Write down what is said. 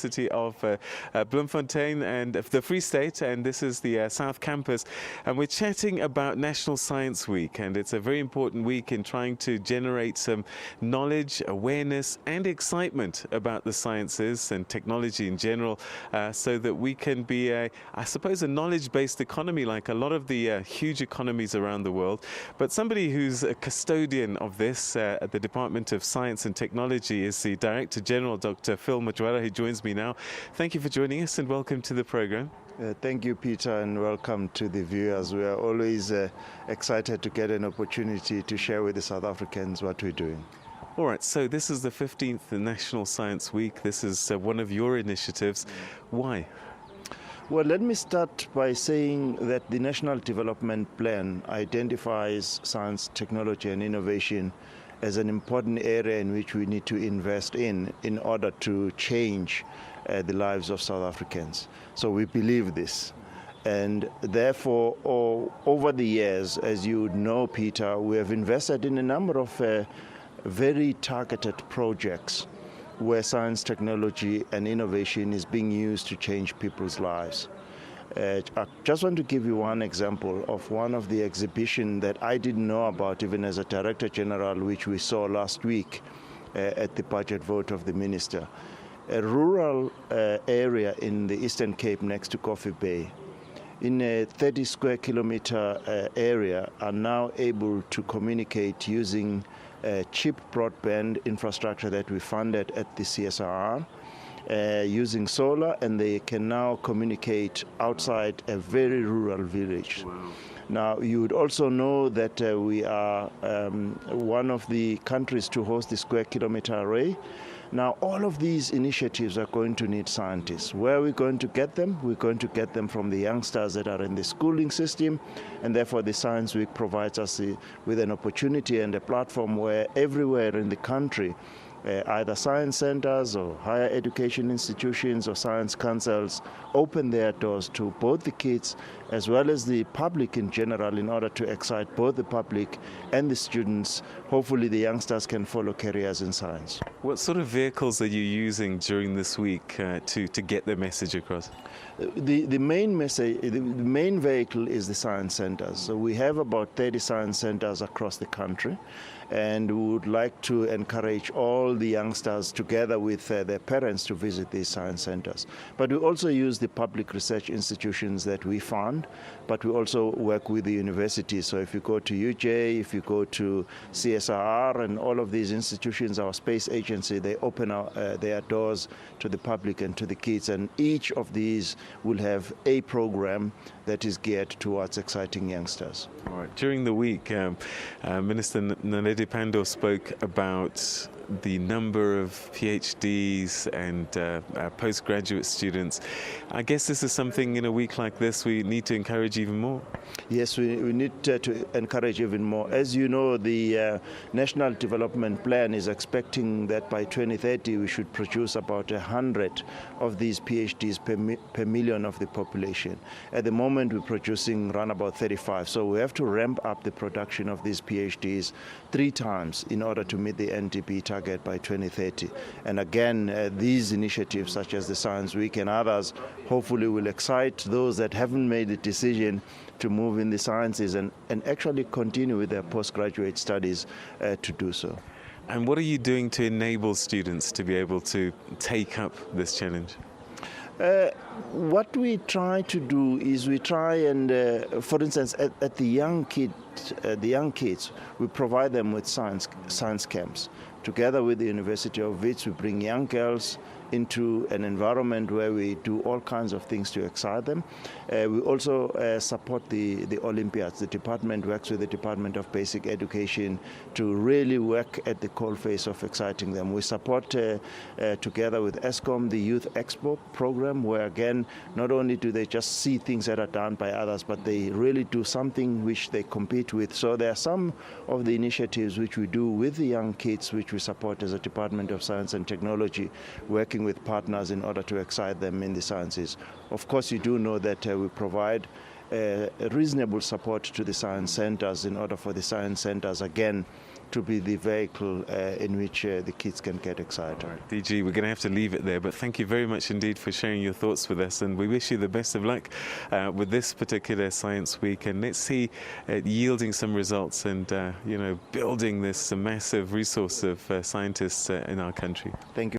University of Bloemfontein and the Free State, and this is the South Campus, and we're chatting about National Science Week, and it's a very important week in trying to generate some knowledge, awareness and excitement about the sciences and technology in general, so that we can be, I suppose, a knowledge-based economy like a lot of the huge economies around the world. But somebody who's a custodian of this at the Department of Science and Technology is the Director General, Dr. Phil Mjwara, who joins me now. Thank you for joining us and welcome to the program. Thank you, Peter, and welcome to the viewers. We are always excited to get an opportunity to share with the South Africans what we're doing. All right, so this is the 15th National Science Week. This is one of your initiatives. Why? Well, let me start by saying that the National Development Plan identifies science, technology and innovation as an important area in which we need to invest in order to change the lives of South Africans. So we believe this. And therefore, over the years, as you know, Peter, we have invested in a number of very targeted projects where science, technology and innovation is being used to change people's lives. I just want to give you one example of one of the exhibitions that I didn't know about even as a Director General, which we saw last week at the budget vote of the Minister. A rural area in the Eastern Cape next to Coffee Bay, in a 30 square kilometer area, are now able to communicate using cheap broadband infrastructure that we funded at the CSRR, using solar, and they can now communicate outside a very rural village. Wow. Now, you would also know that we are one of the countries to host the Square Kilometer Array. Now, all of these initiatives are going to need scientists. Where are we going to get them? We're going to get them from the youngsters that are in the schooling system, and therefore the Science Week provides us with an opportunity and a platform where everywhere in the country, either science centers or higher education institutions or science councils open their doors to both the kids as well as the public in general in order to excite both the public and the students. Hopefully the youngsters can follow careers in science. What sort of vehicles are you using during this week to get the message across? The main vehicle is the science centers. So we have about 30 science centers across the country, and we would like to encourage all the youngsters together with their parents to visit these science centers. But we also use the public research institutions that we fund, but we also work with the universities. So if you go to UJ, if you go to CSRR and all of these institutions, our space agency, they open their doors to the public and to the kids, and each of these will have a program that is geared towards exciting youngsters. All right. During the week, Minister Naledi Pandor spoke about the number of PhDs and postgraduate students. I guess this is something in a week like this we need to encourage even more. Yes, we need to encourage even more. As you know, the National Development Plan is expecting that by 2030 we should produce about 100 of these PhDs per million of the population. At the moment we're producing around about 35, so we have to ramp up the production of these PhDs 3 times in order to meet the NDP target by 2030. And again, these initiatives such as the Science Week and others hopefully will excite those that haven't made the decision to move in the sciences and actually continue with their postgraduate studies to do so. And what are you doing to enable students to be able to take up this challenge? What we try to do is we try and, for instance, at the young kids, we provide them with science camps. Together with the University of Wits, we bring young girls into an environment where we do all kinds of things to excite them. We also support the Olympiads. The department works with the Department of Basic Education to really work at the coalface of exciting them. We support, together with ESCOM, the Youth Expo program, where again, not only do they just see things that are done by others, but they really do something which they compete with. So there are some of the initiatives which we do with the young kids, which we support as a Department of Science and Technology, working with partners in order to excite them in the sciences. Of course, you do know that we provide reasonable support to the science centers in order for the science centers, again, to be the vehicle in which the kids can get excited. DG, we're going to have to leave it there, but thank you very much indeed for sharing your thoughts with us, and we wish you the best of luck with this particular Science Week, and let's see it yielding some results and building this massive resource of scientists in our country. Thank you.